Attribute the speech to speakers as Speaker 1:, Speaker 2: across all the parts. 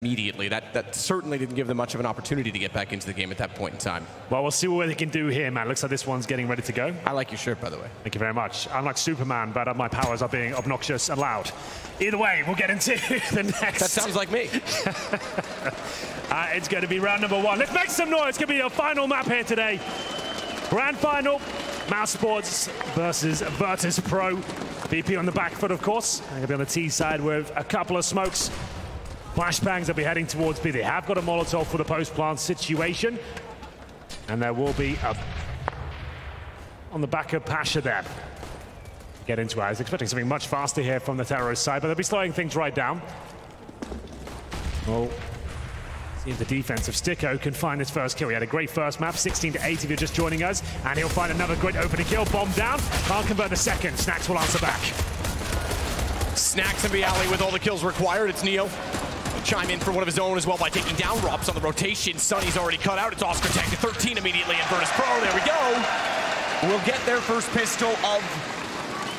Speaker 1: immediately. That certainly didn't give them much of an opportunity to get back into the game at that point in time.
Speaker 2: Well, we'll see what they can do here, man. Looks like this one's getting ready to go.
Speaker 1: I like your shirt, by the way. Thank
Speaker 2: you very much. I'm like Superman, but my powers are being obnoxious and loud. Either way, we'll get into the next.
Speaker 1: That sounds like me.
Speaker 2: It's going to be round number 1. Let's make some noise. It's going to be a final map here today. Grand final, mousesports versus Virtus.Pro. VP on the back foot, of course. I'm going to be on the T side with a couple of smokes. Flashbangs will be heading towards B. They have got a Molotov for the post-plant situation. And there will be a... on the back of Pasha there. Get into it. I was expecting something much faster here from the terrorist side, but they'll be slowing things right down. Well, see if the defense of Sticko can find his first kill. He had a great first map, 16 to 8 if you're just joining us. And he'll find another great opening kill. Bomb down. Can't convert the second. Snacks will answer back.
Speaker 1: Snacks in the alley with all the kills required. It's Neo. Chime in for one of his own as well by taking down Robs on the rotation. Sunny's already cut out. It's Oscar tagged to 13 immediately in Virtus.Pro. There we go. We'll get their first pistol of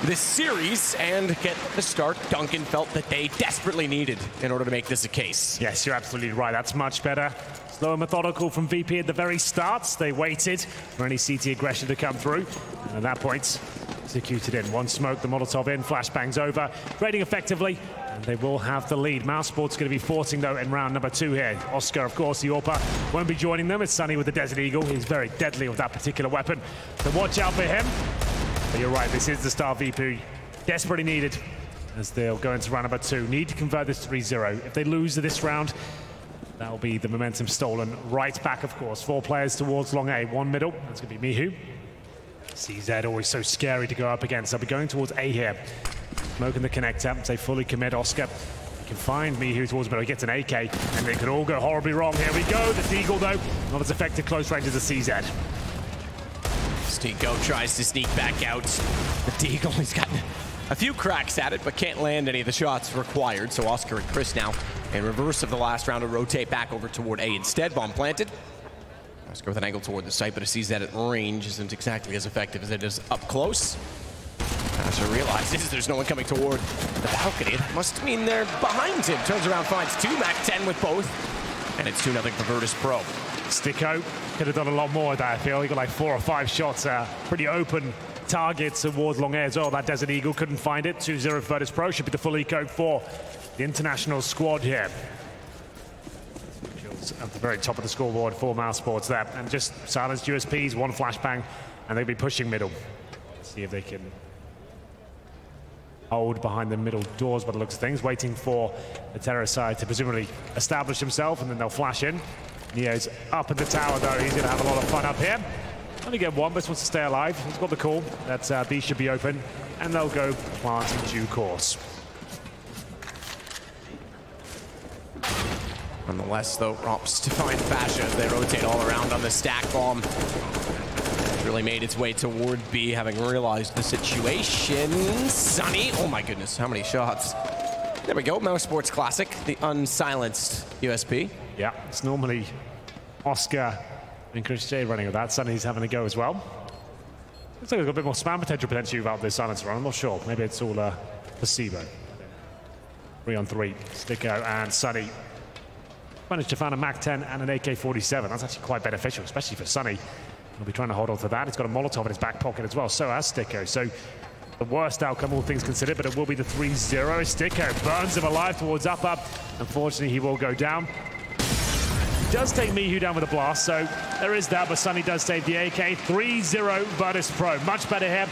Speaker 1: this series and get the start Duncan felt that they desperately needed in order to make this a case.
Speaker 2: Yes, you're absolutely right. That's much better. Slow and methodical from VP at the very start. They waited for any CT aggression to come through. And at that point, executed in. One smoke, the Molotov in, flashbangs over. Trading effectively. And they will have the lead. Mousesports going to be forcing, though, in round number 2 here. Oscar, of course, the AWPer, won't be joining them. It's Sunny with the Desert Eagle. He's very deadly with that particular weapon. So watch out for him. But you're right, this is the star VP. Desperately needed as they'll go into round number 2. Need to convert this 3-0. If they lose this round, that'll be the momentum stolen. Right back, of course. 4 players towards long A. 1 middle. That's going to be Mihu. CZ always so scary to go up against. They'll be going towards A here. Smoking the connector. They fully commit Oscar. You can find Mihu towards middle. He gets an AK. And they could all go horribly wrong. Here we go. The Deagle, though, not as effective close range as the CZ.
Speaker 1: Stinko tries to sneak back out. The Deagle, he's got a few cracks at it, but can't land any of the shots required. So Oscar and Chris now, in reverse of the last round, will rotate back over toward A instead. Bomb planted. Oscar with an angle toward the site, but it sees that at range isn't exactly as effective as it is up close. Pasha realizes there's no one coming toward the balcony. That must mean they're behind him. Turns around, finds 2, Mac 10 with both. And it's 2-0 for Virtus.Pro.
Speaker 2: Sticko could have done a lot more of that, I feel. He got like 4 or 5 shots, pretty open targets towards long A as well. That Desert Eagle couldn't find it. 2-0 for Virtus.Pro. Should be the full eco for the international squad here. At the very top of the scoreboard for mousesports there. And just silenced USPs, 1 flashbang, and they'll be pushing middle. See if they can hold behind the middle doors by the looks of things, waiting for the terrorist side to presumably establish himself, and then they'll flash in. Neo's up at the tower, though. He's going to have a lot of fun up here. Only get 1, but wants to stay alive. He's got the call that B should be open, and they'll go plant in due course.
Speaker 1: Nonetheless, though, opts to find Pasha as they rotate all around on the stack bomb. Really made its way toward B, having realized the situation. Sunny, oh my goodness, how many shots. There we go, mousesports classic, the unsilenced USP.
Speaker 2: Yeah, it's normally Oscar and Chris J running with that. Sunny's having a go as well. Looks like there's got a bit more spam potential potentially without this silencer run. I'm not sure. Maybe it's all placebo. 3 on 3. Sticko and Sunny managed to find a Mac 10 and an AK-47. That's actually quite beneficial, especially for Sunny. He'll be trying to hold on to that. He's got a Molotov in his back pocket as well. So has Sticko. So the worst outcome, all things considered, but it will be the 3-0. Sticko burns him alive towards up. Unfortunately, he will go down. He does take Mihu down with a blast, so there is that, but Sunny does save the AK. 3-0 Virtus.Pro. Much better here.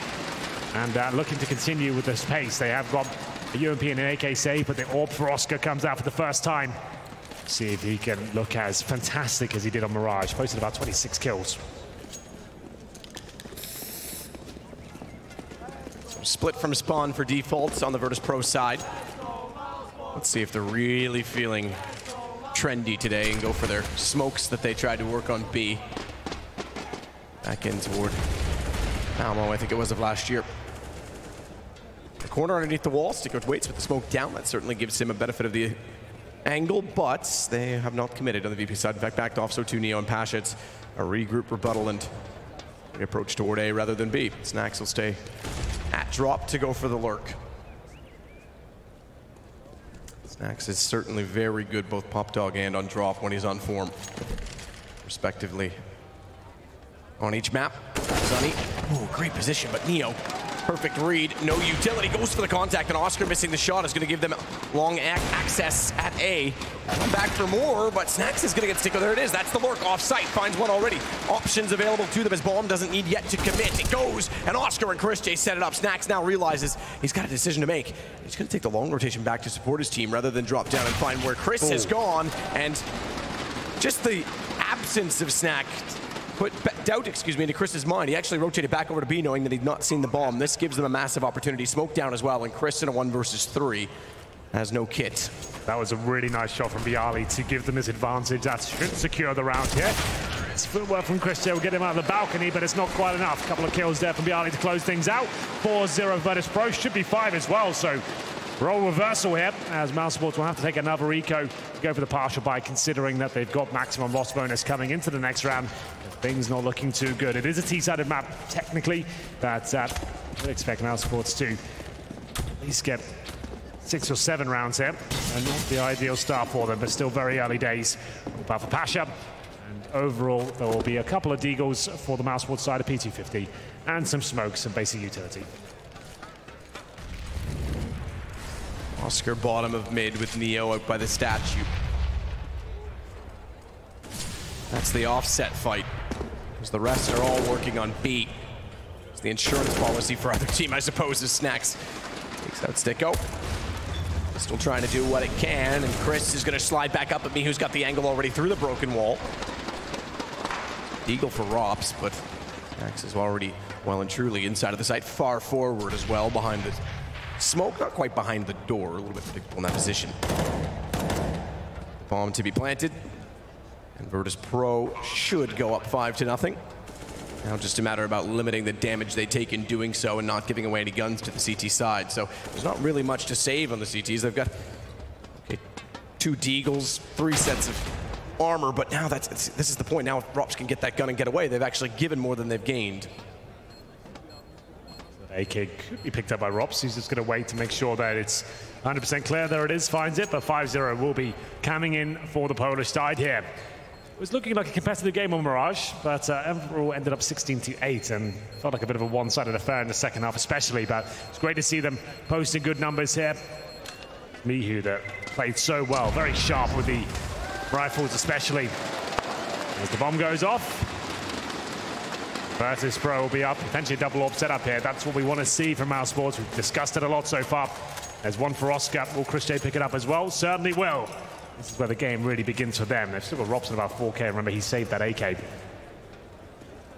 Speaker 2: And looking to continue with this pace. They have got a European and AK save, but the AWP for Oscar comes out for the first time. See if he can look as fantastic as he did on Mirage. Posted about 26 kills.
Speaker 1: So split from spawn for defaults on the Virtus.Pro side. Let's see if they're really feeling trendy today and go for their smokes that they tried to work on B. Back in toward Almo, I think it was of last year. The corner underneath the wall, Sticko waits with the smoke down. That certainly gives him a benefit of the angle, but they have not committed on the VP side. In fact, backed off, so too Neo and Pasha. It's a regroup rebuttal and the approach toward A rather than B. Snacks will stay at drop to go for the lurk. Snacks is certainly very good both pop dog and on drop when he's on form, respectively. On each map, Sunny. Oh, great position, but Neo, perfect read, no utility, goes for the contact, and Oscar missing the shot is going to give them long access at A. Come back for more, but Snacks is going to get stick. There it is, that's the lurk, off site, finds one already. Options available to them as Bomb doesn't need yet to commit. It goes, and Oscar and Chris J set it up. Snacks now realizes he's got a decision to make. He's going to take the long rotation back to support his team rather than drop down and find where Chris has gone, and just the absence of Snack put doubt, into Chris's mind. He actually rotated back over to B knowing that he'd not seen the bomb. This gives them a massive opportunity. Smoke down as well, and Chris in a 1 versus 3 has no kit.
Speaker 2: That was a really nice shot from Bialy to give them this advantage. That should secure the round here. It's footwork from Chris J will get him out of the balcony, but it's not quite enough. A couple of kills there from Bialy to close things out. 4-0 Virtus.Pro, should be 5 as well, so role reversal here, as mousesports will have to take another eco to go for the partial buy, considering that they've got maximum loss bonus coming into the next round. Things not looking too good. It is a T-sided map, technically, but I would expect mousesports to at least get 6 or 7 rounds here, and not the ideal start for them, but still very early days. But for Pasha, and overall, there will be a couple of deagles for the mousesports side of P250, and some smokes and basic utility.
Speaker 1: Oscar bottom of mid with Neo out by the statue. That's the offset fight, because the rest are all working on B. It's the insurance policy for either team, I suppose, as Snacks takes out Sticko. Still trying to do what it can, and Chris is going to slide back up at me, who's got the angle already through the broken wall. Eagle for Rops, but Snacks is already well and truly inside of the site, far forward as well, behind the smoke, not quite behind the door, a little bit predictable in that position. Bomb to be planted. And Virtus.Pro should go up 5-0. Now just a matter about limiting the damage they take in doing so and not giving away any guns to the CT side. So there's not really much to save on the CTs. They've got 2 deagles, 3 sets of armor, but now this is the point. Now if Rops can get that gun and get away, they've actually given more than they've gained.
Speaker 2: AK could be picked up by Rops. He's just going to wait to make sure that it's 100% clear. There it is, finds it, but 5-0 will be coming in for the Polish side here. It was looking like a competitive game on Mirage, but overall ended up 16-8 and felt like a bit of a one-sided affair in the second half especially, but it's great to see them posting good numbers here. Mihu that played so well, very sharp with the rifles especially. As the bomb goes off, Virtus.Pro will be up, potentially a double orb setup here. That's what we want to see from mousesports. We've discussed it a lot so far. There's one for Oscar. Will Chris J pick it up as well? Certainly will. This is where the game really begins for them. They've still got Robson about 4K. Remember, he saved that AK.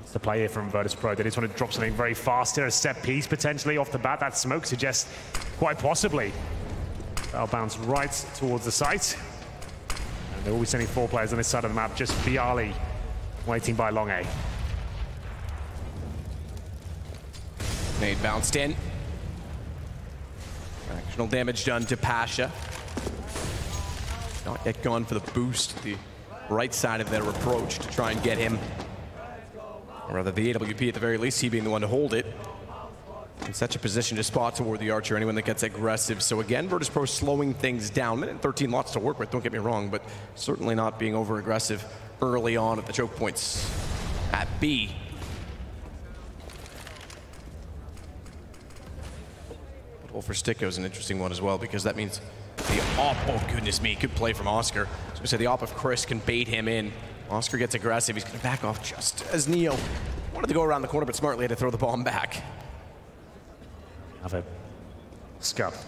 Speaker 2: It's the play here from Virtus.Pro. They just want to drop something very fast here. A set piece potentially off the bat. That smoke suggests quite possibly that'll bounce right towards the site. And they're always sending 4 players on this side of the map. Just Bialy waiting by long A.
Speaker 1: Nade bounced in. Fractional damage done to Pasha. Not yet gone for the boost, the right side of their approach to try and get him, or rather the AWP at the very least, he being the one to hold it. In such a position to spot toward the archer, anyone that gets aggressive. So again, Virtus.Pro slowing things down. Minute 13, lots to work with, don't get me wrong, but certainly not being over aggressive early on at the choke points at B. Well, for Sticko is an interesting one as well, because that means the op, oh goodness me, good play from Oscar. So we say the op of Chris can bait him in. Oscar gets aggressive, he's gonna back off just as Neo wanted to go around the corner, but smartly had to throw the bomb back.
Speaker 2: Have it. Scuff.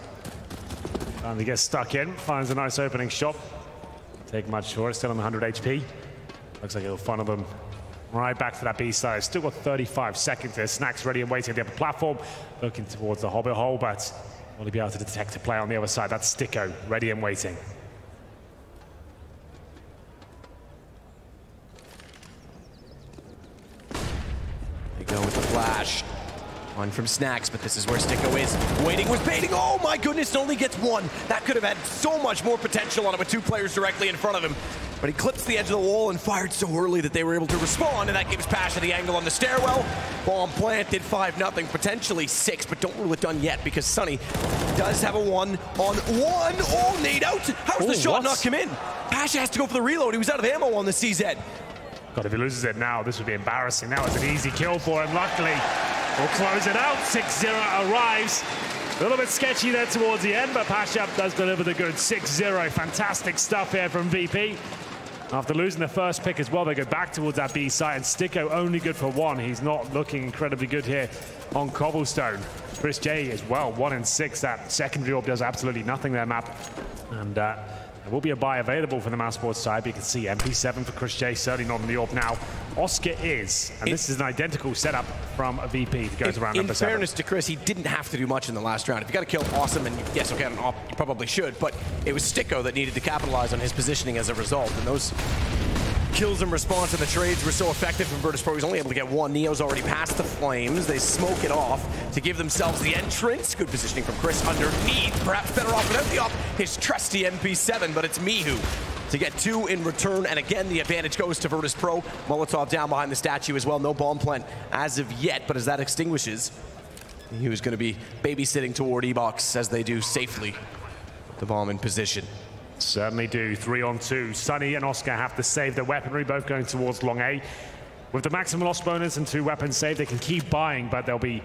Speaker 2: Finally gets stuck in, finds a nice opening shot. Take much for it, still on 100 HP. Looks like it'll funnel them right back to that B side. Still got 35 seconds there. Snacks ready and waiting at the upper platform, looking towards the hobbit hole, but will he be able to detect a play on the other side? That's Sticko, ready and waiting.
Speaker 1: They go with the flash. One from Snacks, but this is where Sticko is. Waiting was baiting. Oh my goodness, only gets one. That could have had so much more potential on it with 2 players directly in front of him. but he clips the edge of the wall and fired so early that they were able to respond, and that gives Pasha the angle on the stairwell. Bomb planted, 5-0, potentially 6, but don't rule it done yet because Sunny does have a 1-on-1. Oh, nade out! How's the shot not come in? Pasha has to go for the reload. He was out of ammo on the CZ.
Speaker 2: God, if he loses it now, this would be embarrassing. That was an easy kill for him. Luckily, we'll close it out. 6-0 arrives. A little bit sketchy there towards the end, but Pasha does deliver the goods. 6-0. Fantastic stuff here from VP. After losing the first pick as well, they go back towards that B site, and Sticko only good for 1. He's not looking incredibly good here on cobblestone. Chris J as well, 1-6. That secondary orb does absolutely nothing there, map. And there will be a buy available for the mousesports side, but you can see MP7 for Chris J, certainly not on the orb now. Oscar is, and this is an identical setup from a VP that goes around number 7.
Speaker 1: In fairness to Chris, he didn't have to do much in the last round. If you got to kill Awesome, and yes, okay, on op, you probably should, but it was Sticko that needed to capitalize on his positioning as a result, and those kills in response to the trades were so effective from Virtus.Pro. He's only able to get 1. Neo's already past the flames. They smoke it off to give themselves the entrance. Good positioning from Chris underneath. Perhaps better off without the op. His trusty MP7, but it's Mihu to get 2 in return. And again, the advantage goes to Virtus.Pro. Molotov down behind the statue as well. No bomb plant as of yet, but as that extinguishes, Mihu's going to be babysitting toward E-Box as they do safely. The bomb in position.
Speaker 2: Certainly do. 3-on-2. Sunny and Oscar have to save their weaponry, both going towards long A. With the maximum loss bonus and 2 weapons saved, they can keep buying, but they'll be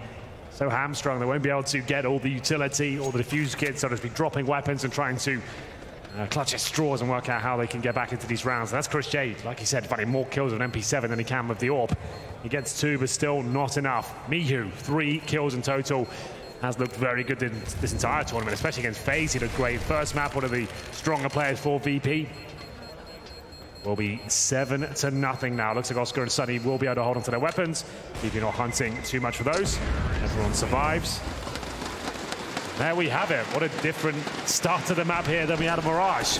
Speaker 2: so hamstrung they won't be able to get all the utility, all the defuse kits. They'll just be dropping weapons and trying to clutch at straws and work out how they can get back into these rounds. That's Chris J, like he said, finding more kills with an MP7 than he can with the AWP. He gets 2, but still not enough. Mihu, 3 kills in total. Has looked very good in this entire tournament, especially against FaZe. He looked great. First map, one of the stronger players for VP. Will be 7-0 now. Looks like Oscar and Sunny will be able to hold on to their weapons. VP not hunting too much for those. Everyone survives. There we have it. What a different start to the map here than we had a Mirage.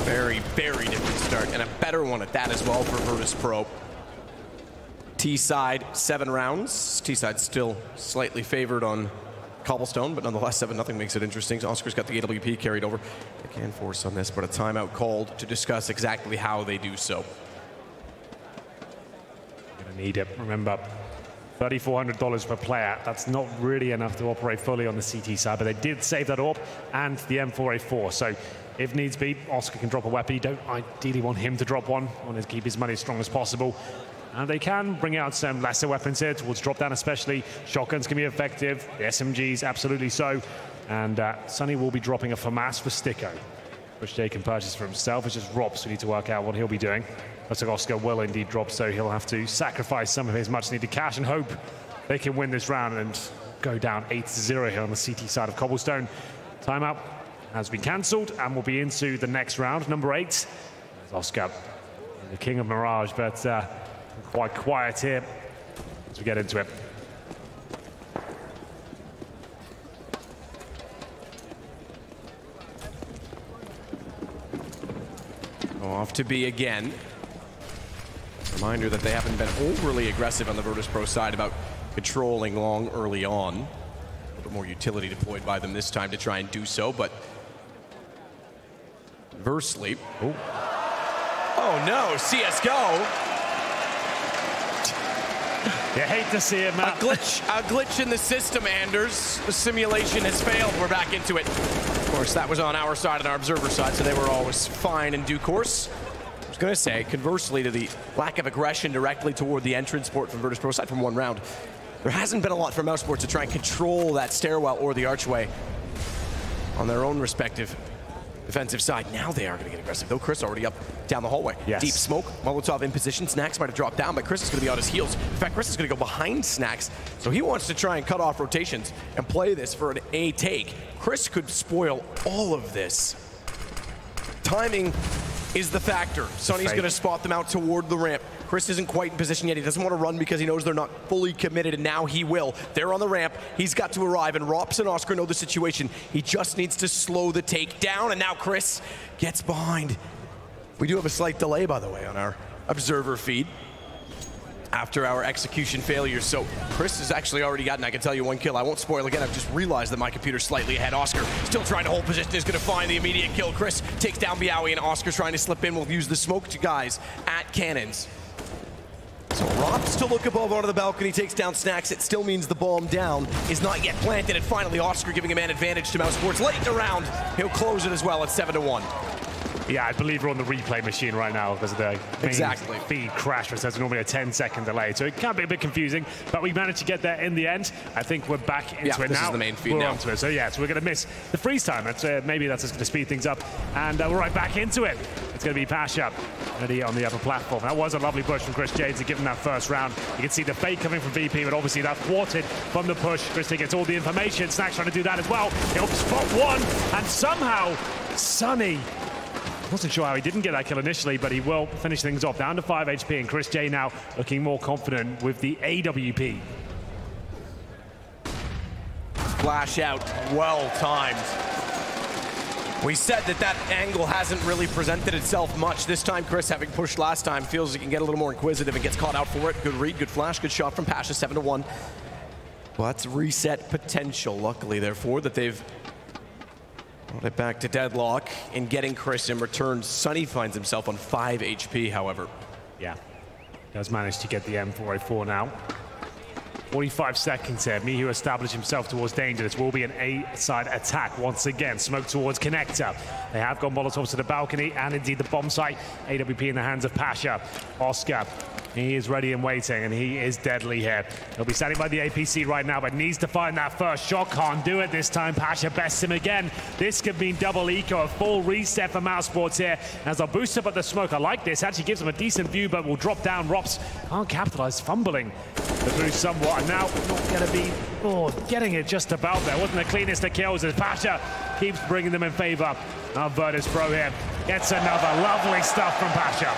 Speaker 1: Very, very different start, and a better one at that as well for Virtus.Pro. T-side, 7 rounds. T-side still slightly favored on cobblestone, but nonetheless 7-0 makes it interesting. Oscar's got the AWP carried over. They can force on this, but a timeout called to discuss exactly how they do so.
Speaker 2: Gonna need it. Remember, $3,400 per player. That's not really enough to operate fully on the CT side, but they did save that AWP and the M4A4. So if needs be, Oscar can drop a weapon. You don't ideally want him to drop one. You want to keep his money as strong as possible. And they can bring out some lesser weapons here towards drop down especially. Shotguns can be effective. The SMGs, absolutely so. And Sunny will be dropping a FAMAS for Sticko, which Jay can purchase for himself. It's just Rob, so we need to work out what he'll be doing. Looks like Oscar will indeed drop, so he'll have to sacrifice some of his much needed cash and hope they can win this round and go down 8-0 here on the CT side of cobblestone. Timeout has been cancelled and we'll be into the next round, number 8. There's Oscar, the king of Mirage, but quite quiet here as we get into it.
Speaker 1: Off to B again. Reminder that they haven't been overly aggressive on the Virtus.Pro side about controlling long early on. A little more utility deployed by them this time to try and do so, but conversely, oh no, CSGO.
Speaker 2: You hate to see it, Matt.
Speaker 1: A glitch in the system, Anders. The simulation has failed. We're back into it. Of course, that was on our side and our observer side, so they were always fine in due course. I was going to say, conversely to the lack of aggression directly toward the entrance port from Virtus.Pro side from one round, there hasn't been a lot from mousesports to try and control that stairwell or the archway on their own respective defensive side. Now they are going to get aggressive, though. Chris already up down the hallway.
Speaker 2: Yes.
Speaker 1: Deep smoke, Molotov in position. Snacks might have dropped down, but Chris is going to be on his heels. In fact, Chris is going to go behind Snacks, so he wants to try and cut off rotations and play this for an A take. Chris could spoil all of this. Timing is the factor. Sonny's going to spot them out toward the ramp. Chris isn't quite in position yet. He doesn't want to run because he knows they're not fully committed, and now he will. They're on the ramp. He's got to arrive, and Rops and Oscar know the situation. He just needs to slow the take down, and now Chris gets behind. We do have a slight delay, by the way, on our observer feed. after our execution failures. So Chris has actually already gotten, I can tell you, 1 kill. I won't spoil again. I've just realized that my computer's slightly ahead. Oscar still trying to hold position, is going to find the immediate kill. Chris takes down Biawi, and Oscar trying to slip in. Will use the smoke to guys at cannons. So Rops to look above onto the balcony, takes down Snacks. It still means the bomb down is not yet planted, and finally Oscar giving a man advantage to mousesports late in the round. He'll close it as well at 7-1.
Speaker 2: Yeah, I believe we're on the replay machine right now because of the main feed crash, which has normally a 10-second delay. So it can be a bit confusing, but we managed to get there in the end. I think we're back into it now.
Speaker 1: This is the main feed now.
Speaker 2: Onto it. So yeah, so we're going to miss the freeze time. Maybe that's just going to speed things up. And we're right back into it. It's going to be Pasha ready on the upper platform. That was a lovely push from Chris J to give him that first round. You can see the fake coming from VP, but obviously that's thwarted from the push. Chris J gets all the information. Snacks trying to do that as well. He'll spot one, and somehow Sunny, wasn't sure how he didn't get that kill initially, but he will finish things off. Down to 5 HP, and Chris J now looking more confident with the AWP.
Speaker 1: Flash out, well timed. We said that angle hasn't really presented itself much. This time, Chris, having pushed last time, feels he can get a little more inquisitive and gets caught out for it. Good read, good flash, good shot from Pasha, 7-1. Well, that's reset potential, luckily, therefore, that they've brought it back to deadlock and getting Chris in return. Sunny finds himself on 5 HP, however.
Speaker 2: Yeah, does manage to get the M4A4 now. 45 seconds here. Mihu established himself towards danger. This will be an A-side attack once again. Smoke towards connector. They have gone Molotovs to the balcony and indeed the bomb site. AWP in the hands of Pasha. Oscar, he is ready and waiting, and he is deadly here. He'll be standing by the APC right now, but needs to find that first shot. Can't do it this time. Pasha bests him again. This could mean double eco, a full reset for mousesports here. As they'll boost up at the smoke. I like this. Actually gives him a decent view, but will drop down. Rops can't capitalize, fumbling the boost somewhat. And now not going to be getting it just about there. Wasn't the cleanest of kills as Pasha keeps bringing them in favor of Virtus.Pro here. Gets another lovely stuff from Pasha.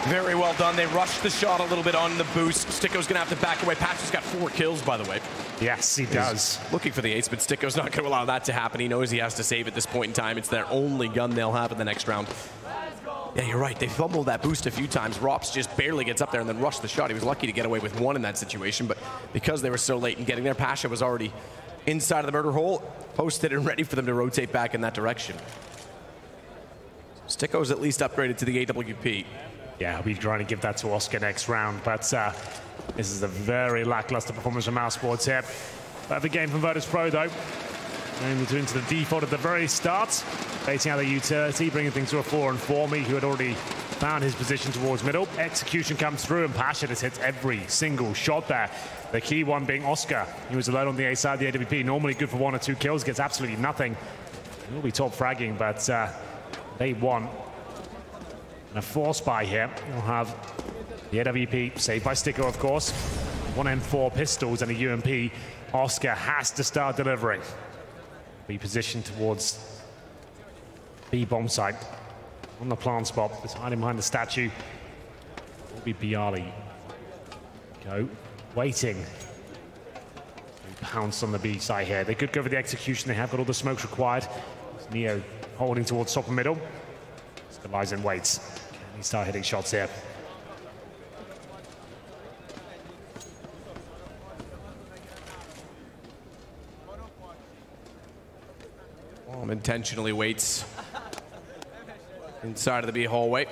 Speaker 1: Very well done. They rushed the shot a little bit on the boost. Sticko's going to have to back away. Pasha's got 4 kills, by the way.
Speaker 2: Yes, he does.
Speaker 1: Looking for the ace, but Sticko's not going to allow that to happen. He knows he has to save at this point in time. It's their only gun they'll have in the next round. Yeah, you're right. They fumbled that boost a few times. Rops just barely gets up there and then rushed the shot. He was lucky to get away with 1 in that situation, but because they were so late in getting there, Pasha was already inside of the murder hole, posted and ready for them to rotate back in that direction. Sticko's at least upgraded to the AWP.
Speaker 2: Yeah, we're trying to give that to Oscar next round, but this is a very lackluster performance from mousesports here. The game from Virtus.Pro though. And into the default at the very start, baiting out the utility, bringing things to a 4-on-4. Me, who had already found his position towards middle. Execution comes through, and Pasha just hits every single shot there. The key one being Oscar. He was alone on the A side of the AWP, normally good for 1 or 2 kills, gets absolutely nothing. He will be top fragging, but they won. And a force buy here. We'll have the AWP saved by Sticko, of course. 1 M4 pistols and a UMP. Oscar has to start delivering. Be positioned towards B bomb site on the plant spot. It's hiding behind the statue. Will be Bialy. Go waiting. Pounce on the B side here. They could go for the execution. They have got all the smokes required. Neo holding towards top and middle. Oscar lies and waits. Can he start hitting shots here?
Speaker 1: Intentionally waits inside of the B hallway.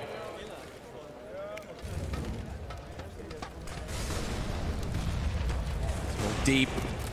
Speaker 1: Deep.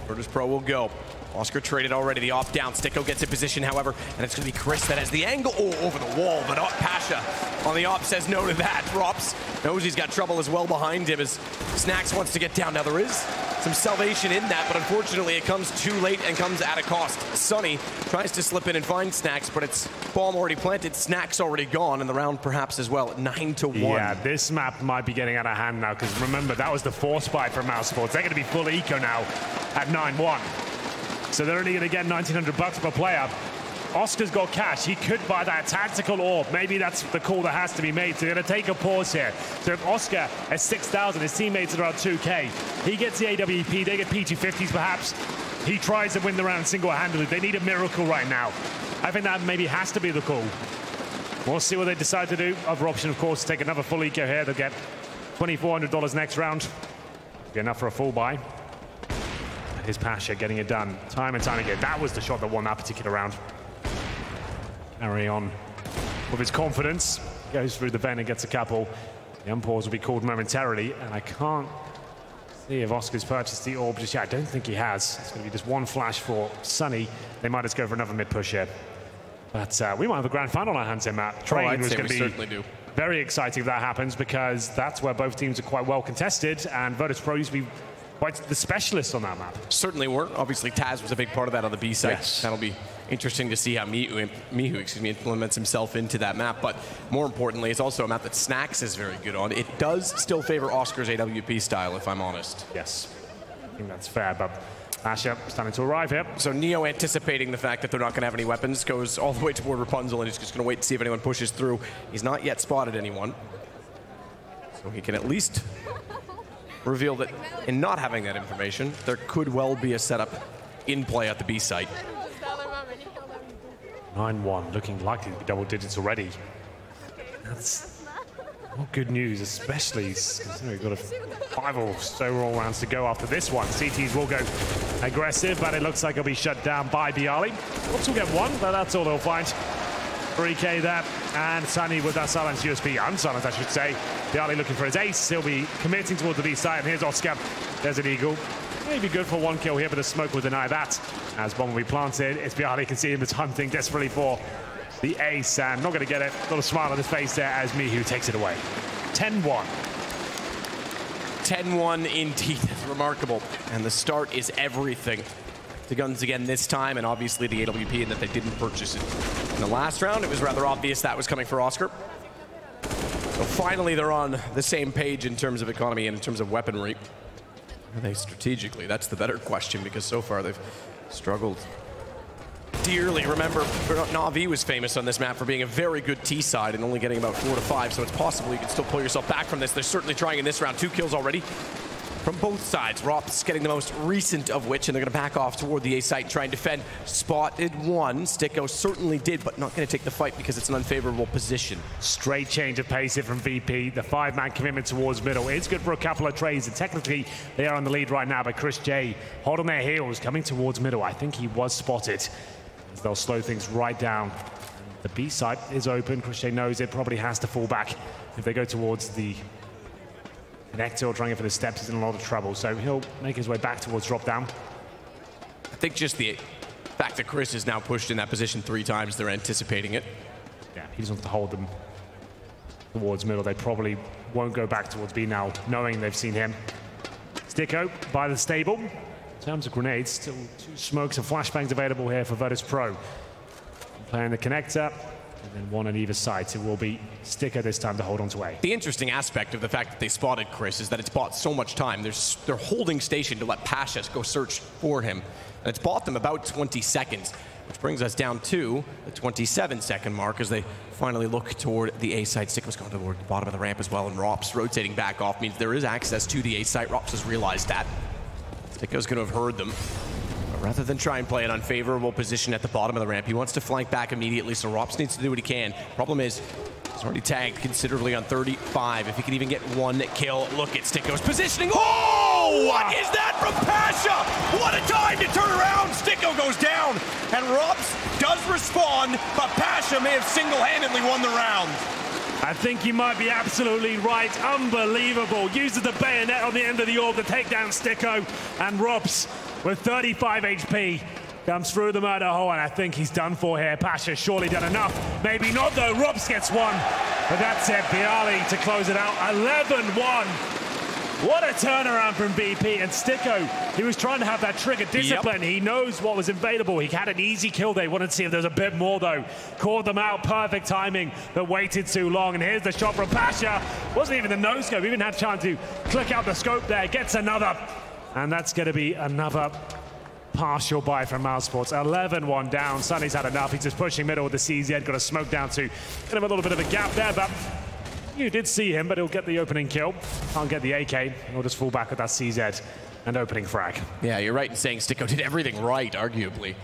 Speaker 1: Virtus.Pro will go. Oscar traded already. The off down. Sticko gets in position, however, and it's going to be Chris that has the angle. Oh, over the wall, but Pasha on the op says no to that. Rops knows he's got trouble as well behind him as Snacks wants to get down. Now there is some salvation in that, but unfortunately it comes too late and comes at a cost. Sunny tries to slip in and find Snacks, but it's bomb already planted. Snacks already gone, and the round perhaps as well at 9-1.
Speaker 2: Yeah, this map might be getting out of hand now, because remember, that was the force buy from mousesports. They're going to be full eco now at 9-1. So they're only going to get 1,900 bucks per player. Oscar's got cash. He could buy that tactical orb. Maybe that's the call that has to be made. So they're going to take a pause here. So if Oscar has 6,000, his teammates are around 2K. He gets the AWP. They get P250s perhaps. He tries to win the round single-handedly. They need a miracle right now. I think that maybe has to be the call. We'll see what they decide to do. Other option, of course, to take another full eco here. They'll get $2,400 next round. Be enough for a full buy. And here's Pasha getting it done time and time again. That was the shot that won that particular round. Carry on with his confidence. Goes through the vent and gets a couple. The unpause will be called momentarily, and I can't see if Oscar's purchased the orb just yet. I don't think he has. It's going to be just one flash for Sunny. They might just go for another mid-push here. But we might have a grand final on our hands here, Matt. Train was going to be very exciting if that happens, because that's where both teams are quite well contested, and Virtus.Pro used to be quite the specialist on that map.
Speaker 1: Certainly were. Obviously, Taz was a big part of that on the B side.
Speaker 2: Yes.
Speaker 1: That'll be interesting to see how Mihu implements himself into that map. But more importantly, it's also a map that Snacks is very good on. It does still favor Oscar's AWP style, if I'm honest.
Speaker 2: Yes, I think that's fair, but Asher starting to arrive here.
Speaker 1: So Neo, anticipating the fact that they're not going to have any weapons, goes all the way toward Rapunzel, and he's just going to wait to see if anyone pushes through. He's not yet spotted anyone. So he can at least reveal that in not having that information, there could well be a setup in play at the B site.
Speaker 2: 9-1, looking likely to be double digits already. That's not good news, especially considering we've got 5 or so roll rounds to go after this one. CTs will go aggressive, but it looks like it'll be shut down by Bialy. Oops, will get one, but that's all they'll find. 3K there, and Sunny with that silenced USB, unsilenced I should say. Bialy looking for his ace, he'll be committing towards the B side, and here's Oscar. There's an eagle. Maybe good for 1 kill here, but the smoke will deny that. As bomb will be planted, it's Bialy, can see him as hunting desperately for the ace, and not going to get it. Got a smile on his face there as Mihu takes it away. 10-1.
Speaker 1: 10-1 indeed, that's remarkable. And the start is everything. The guns again this time, and obviously the AWP, and that they didn't purchase it in the last round. It was rather obvious that was coming for Oscar. So finally they're on the same page in terms of economy and in terms of weaponry. Are they strategically? That's the better question, because so far they've struggled dearly. Remember, Na'Vi was famous on this map for being a very good T side and only getting about 4 to 5, so it's possible you can still pull yourself back from this. They're certainly trying in this round. 2 kills already from both sides. Rops getting the most recent of which, and they're going to back off toward the A site and try and defend. Spotted one. Sticko certainly did, but not going to take the fight because it's an unfavorable position.
Speaker 2: Straight change of pace here from VP. The 5-man commitment towards middle. It's good for a couple of trades, and technically they are on the lead right now, but Chris J hot on their heels coming towards middle. I think he was spotted. They'll slow things right down. The B side is open. Chris J knows it, probably has to fall back. If they go towards the connector or trying for the steps, he's in a lot of trouble. So he'll make his way back towards drop down.
Speaker 1: I think just the fact that Chris is now pushed in that position 3 times, they're anticipating it.
Speaker 2: Yeah, he just wants to hold them towards middle. They probably won't go back towards B now, knowing they've seen him. Sticko by the stable. In terms of grenades, still 2 smokes and flashbangs available here for Virtus.Pro. Playing the connector, and then 1 on either side. So it will be Sticko this time to hold on to A.
Speaker 1: The interesting aspect of the fact that they spotted Chris is that it's bought so much time. They're holding station to let Pasha go search for him. And it's bought them about 20 seconds, which brings us down to the 27-second mark as they finally look toward the A site. Sticko's going toward the bottom of the ramp as well, and Rops rotating back off means there is access to the A site. Rops has realized that. Sticko's going to have heard them. But rather than try and play an unfavorable position at the bottom of the ramp, he wants to flank back immediately, so Rops needs to do what he can. Problem is, he's already tagged considerably on 35. If he can even get 1 kill, look at Sticko's positioning. Oh! What is that from Pasha? What a time to turn around! Sticko goes down, and Rops does respond, but Pasha may have single-handedly won the round.
Speaker 2: I think you might be absolutely right. Unbelievable. Uses the bayonet on the end of the orb to take down Sticko, and Rops with 35 HP comes through the murder hole, and I think he's done for here. Pasha's surely done enough. Maybe not though. Rops gets 1, but that's it. Bialy to close it out. 11-1. What a turnaround from BP, and Sticko, he was trying to have that trigger discipline. Yep. He knows what was available. He had an easy kill there. Wanted to see if there was a bit more though. Called them out, perfect timing, but waited too long. And here's the shot from Pasha. Wasn't even the no-scope, even had time to click out the scope there. Gets another, and that's gonna be another partial buy from mousesports. 11-1 down. Sunny's had enough. He's just pushing middle with the CZ. Got a smoke down to kind of a little bit of a gap there, but you did see him, but he'll get the opening kill. Can't get the AK. He'll just fall back with that CZ and opening frag.
Speaker 1: Yeah, you're right in saying Sticko did everything right, arguably.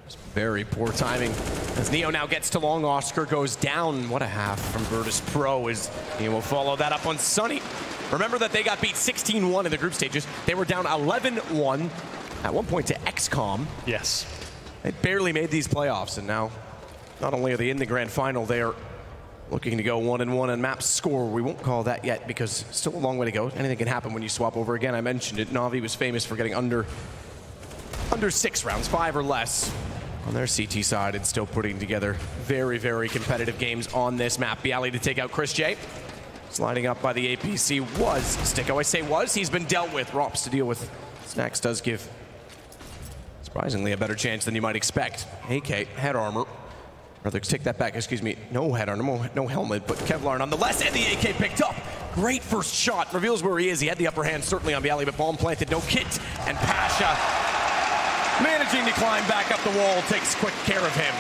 Speaker 1: Just very poor timing. As Neo now gets to long, Oscar goes down. What a half from Virtus.Pro as he will follow that up on Sunny. Remember that they got beat 16-1 in the group stages. They were down 11-1 at one point to XCOM.
Speaker 2: Yes.
Speaker 1: They barely made these playoffs, and now not only are they in the grand final, they are looking to go 1-1 on map score. We won't call that yet because still a long way to go. Anything can happen when you swap over again. I mentioned it. Na'Vi was famous for getting under 6 rounds, 5 or less on their CT side, and still putting together very, very competitive games on this map. Bialy to take out Chris J. Sliding up by the APC was Sticko. I say was, he's been dealt with. Rops to deal with. Snacks does give surprisingly a better chance than you might expect. AK, head armor. Rather, take that back, excuse me. No head armor, no helmet, but Kevlar nonetheless, and the AK picked up. Great first shot, reveals where he is. He had the upper hand certainly on Bialy, but bomb planted, no kit. And Pasha, managing to climb back up the wall, takes quick care of him.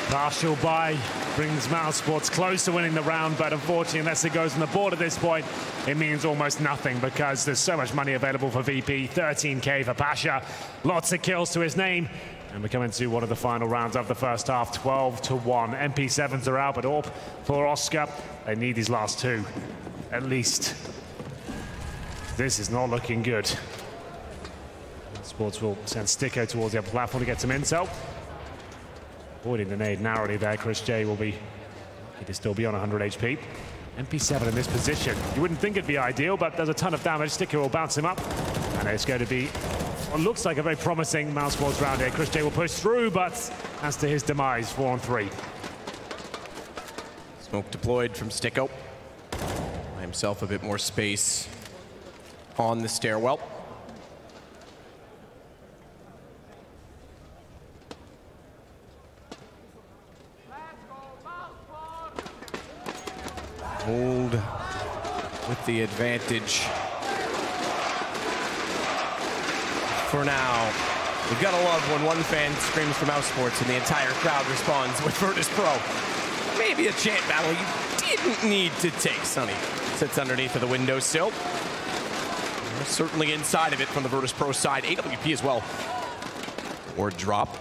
Speaker 2: Partial buy brings mousesports close to winning the round, but unfortunately, unless it goes on the board at this point, it means almost nothing because there's so much money available for VP. 13K for Pasha, lots of kills to his name. And we're coming to one of the final rounds of the first half, 12-1. MP7s are out, but AWP for Oscar. They need these last two, at least. This is not looking good. Sports will send Sticko towards the upper platform to get some intel. Avoiding the nade narrowly there. Chris J will be lucky to still be on 100 HP. MP7 in this position. You wouldn't think it'd be ideal, but there's a ton of damage. Sticko will bounce him up. And it's going to be what looks like a very promising mousesports round here. Chris J will push through, but as to his demise, 4-on-3.
Speaker 1: Smoke deployed from Sticko. By himself a bit more space on the stairwell. Hold with the advantage for now. We've got to love when one fan screams for mousesports and the entire crowd responds with Virtus.Pro. Maybe a chant battle you didn't need to take. Sunny sits underneath of the windowsill. Certainly inside of it from the Virtus.Pro side. AWP as well. Or drop.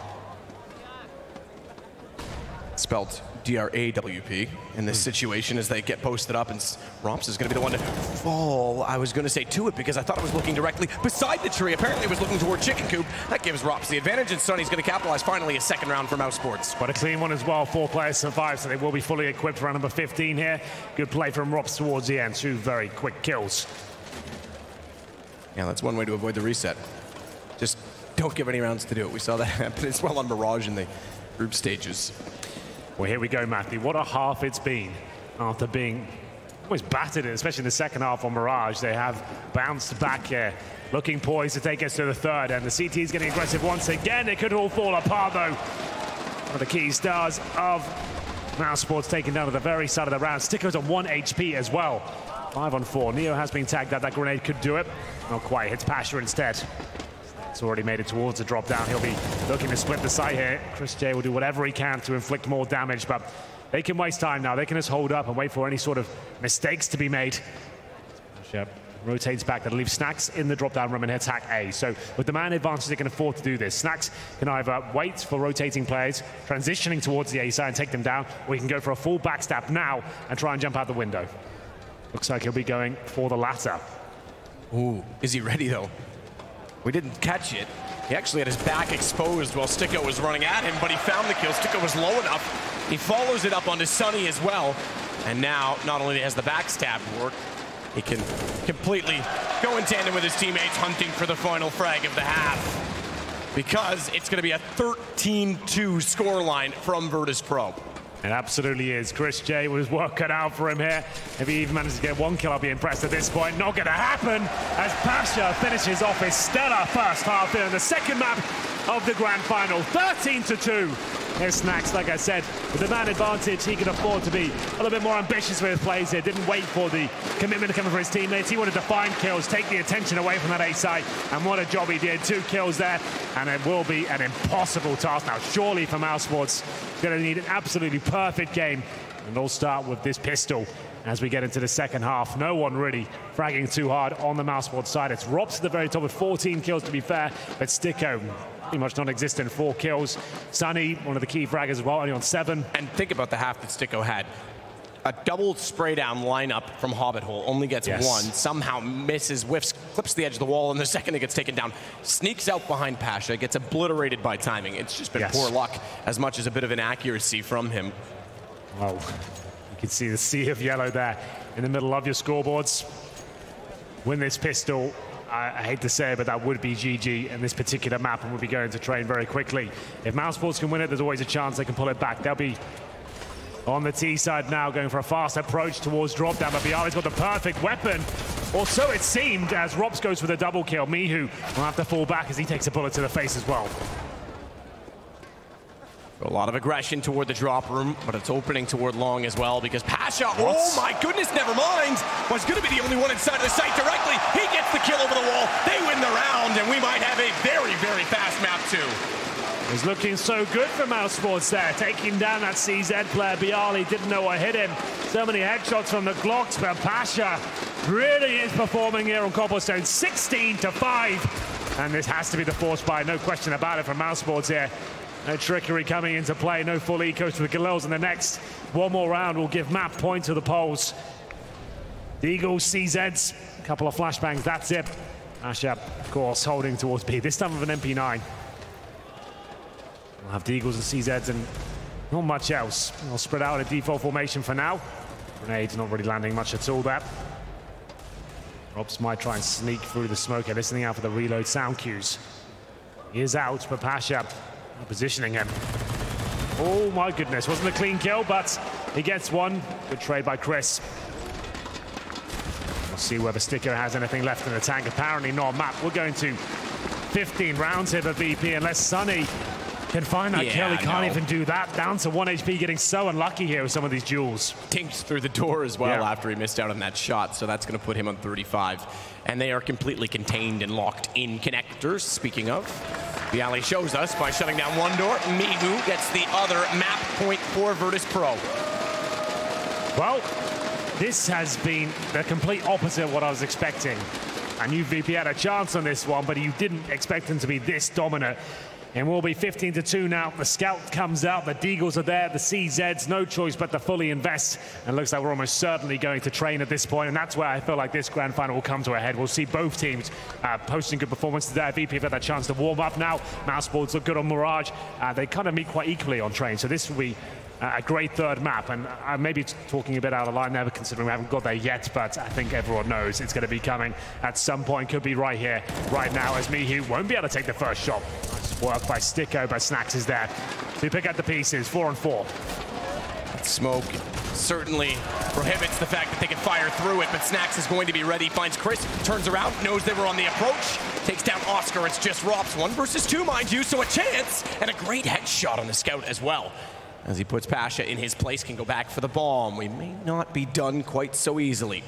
Speaker 1: Spelt DRAWP in this situation as they get posted up, and Romps is going to be the one to fall. I was going to say to it because I thought it was looking directly beside the tree. Apparently it was looking toward Chicken Coop. That gives Romps the advantage, and Sonny's going to capitalize finally a second round for mousesports.
Speaker 2: But a clean one as well. 4 players survive, so they will be fully equipped for round number 15 here. Good play from Romps towards the end. 2 very quick kills.
Speaker 1: Yeah, that's one way to avoid the reset. Just don't give any rounds to do it. We saw that happen as well on Mirage in the group stages.
Speaker 2: Well, here we go, Matthew. What a half it's been after being always battered, especially in the second half on Mirage. They have bounced back here, looking poised to take us to the third, and the CT is getting aggressive once again. It could all fall apart, though. One of the key stars of mousesports taken down at the very start of the round. Sticko's on 1 HP as well. 5-on-4. Neo has been tagged out. That grenade could do it. Not quite. Hits Pasha instead. It's already made it towards the drop down. He'll be looking to split the site here. Chris J will do whatever he can to inflict more damage, but they can waste time now. They can just hold up and wait for any sort of mistakes to be made. Yep. Rotates back. That'll leave Snacks in the drop down room and attack A. So with the man advantage, they can afford to do this. Snacks can either wait for rotating players, transitioning towards the A side and take them down, or he can go for a full backstab now and try and jump out the window. Looks like he'll be going for the latter.
Speaker 1: Ooh, is he ready though? We didn't catch it. He actually had his back exposed while Sticko was running at him, but he found the kill. Sticko was low enough. He follows it up onto Sunny as well. And now, not only has the backstab work, he can completely go in tandem with his teammates hunting for the final frag of the half. Because it's going to be a 13-2 scoreline from Virtus.Pro.
Speaker 2: It absolutely is. Chris J was work cut out for him here. If he even manages to get 1 kill, I'll be impressed at this point. Not going to happen as Pasha finishes off his stellar first half here in the second map of the grand final. 13-2. Here's Snacks, like I said, with the man advantage, he can afford to be a little bit more ambitious with his plays here. Didn't wait for the commitment to come from his teammates. He wanted to find kills, take the attention away from that A side, and what a job he did. 2 kills there, and it will be an impossible task now. Surely for mousesports, going to need an absolutely perfect game, and they'll start with this pistol as we get into the second half. No one really fragging too hard on the mousesports side. It's Rops at the very top with 14 kills to be fair, but Sticko pretty much non-existent, 4 kills. Sunny, one of the key fraggers as well, only on 7.
Speaker 1: And think about the half that Sticko had. a double spray down lineup from Hobbit Hole, only gets one, somehow misses, whiffs, clips the edge of the wall, and the second it gets taken down, sneaks out behind Pasha, gets obliterated by timing. It's just been poor luck as much as a bit of inaccuracy from him.
Speaker 2: Well, you can see the sea of yellow there in the middle of your scoreboards. Win this pistol, I hate to say it, but that would be GG in this particular map, and we'll be going to train very quickly. If mousesports can win it, there's always a chance they can pull it back. They'll be on the T side now, going for a fast approach towards drop down, but Bialy's got the perfect weapon, or so it seemed, as Rops goes for the double kill. Mihu will have to fall back as he takes a bullet to the face as well.
Speaker 1: A lot of aggression toward the drop room, but it's opening toward long as well, because Pasha, oh my goodness, never mind, was going to be the only one inside of the site directly. He gets the kill over the wall. They win the round, and we might have a very, very fast map too.
Speaker 2: It's looking so good for mousesports there, taking down that CZ player. Bialy didn't know what hit him. So many headshots from the Glocks, but Pasha really is performing here on Cobblestone. 16-5, and this has to be the force buy, no question about it, from mousesports here. No trickery coming into play, no full ecos for the Galils, and the next one more round will give map point to the Poles. The Eagles, CZs, a couple of flashbangs, that's it. Pasha, of course, holding towards B, this time with an MP9. We'll have the Eagles and CZs and not much else. They'll spread out in a default formation for now. Grenades not really landing much at all there. Robs might try and sneak through the smoke here, listening out for the reload sound cues. He is out, but Pasha positioning him. Oh my goodness, wasn't a clean kill, but he gets one. Good trade by Chris. We'll see whether Sticker has anything left in the tank. Apparently not. Map, we're going to 15 rounds here for VP, unless Sunny can find that kill. He can't even do that. Down to 1 HP, getting so unlucky here with some of these duels.
Speaker 1: Tinks through the door as well after he missed out on that shot, so that's going to put him on 35. And they are completely contained and locked in connectors. Speaking of, Bialy shows us by shutting down one door. Mihu gets the other map point for Virtus.Pro.
Speaker 2: Well, this has been the complete opposite of what I was expecting. I knew VP had a chance on this one, but you didn't expect him to be this dominant. And we'll be 15-2 now. The scout comes out, the Deagles are there, the CZs, no choice but to fully invest. And looks like we're almost certainly going to train at this point, and that's where I feel like this grand final will come to a head. We'll see both teams posting good performances there. VP have had that chance to warm up now. Mousesports look good on Mirage. They kind of meet quite equally on train, so this will be a great third map, and I may be talking a bit out of line there, considering we haven't got there yet, but I think everyone knows it's going to be coming at some point. Could be right here, right now, as Mihu won't be able to take the first shot. Nice work by Sticko, but Snacks is there to pick up the pieces. 4-on-4.
Speaker 1: Smoke certainly prohibits the fact that they can fire through it, but Snacks is going to be ready. Finds Chris, turns around, knows they were on the approach, takes down Oscar. It's just Rops, 1 versus 2, mind you, so a chance, and a great headshot on the scout as well. As he puts Pasha in his place, can go back for the bomb. We may not be done quite so easily.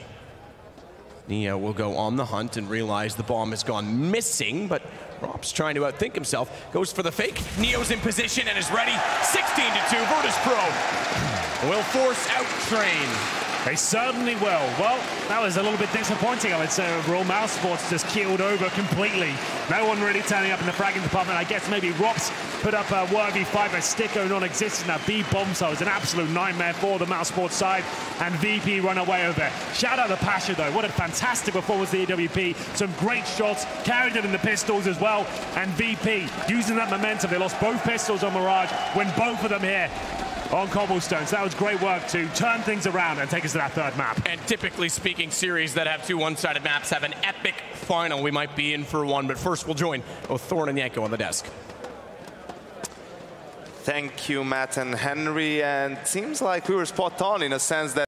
Speaker 1: Neo will go on the hunt and realize the bomb has gone missing, but Rob's trying to outthink himself. Goes for the fake. Neo's in position and is ready. 16-2, Virtus.Pro will force out Train.
Speaker 2: They certainly will. Well, that was a little bit disappointing, I would say, overall. Mousesports just keeled over completely. No one really turning up in the fragging department. I guess maybe Rops put up a 1v5, but Sticko non-existent. That B bomb, so it was an absolute nightmare for the Mousesports side, and VP run away over it. Shout out to Pasha, though. What a fantastic performance, the AWP. Some great shots, carried it in the pistols as well, and VP using that momentum. They lost both pistols on Mirage, win both of them here on Cobblestone. So that was great work to turn things around and take us to that third map.
Speaker 1: And typically speaking, series that have 2 one-sided maps have an epic final. We might be in for one, but first we'll join both Thorn and Yanko on the desk.
Speaker 3: Thank you, Matt and Henry. And it seems like we were spot on in a sense that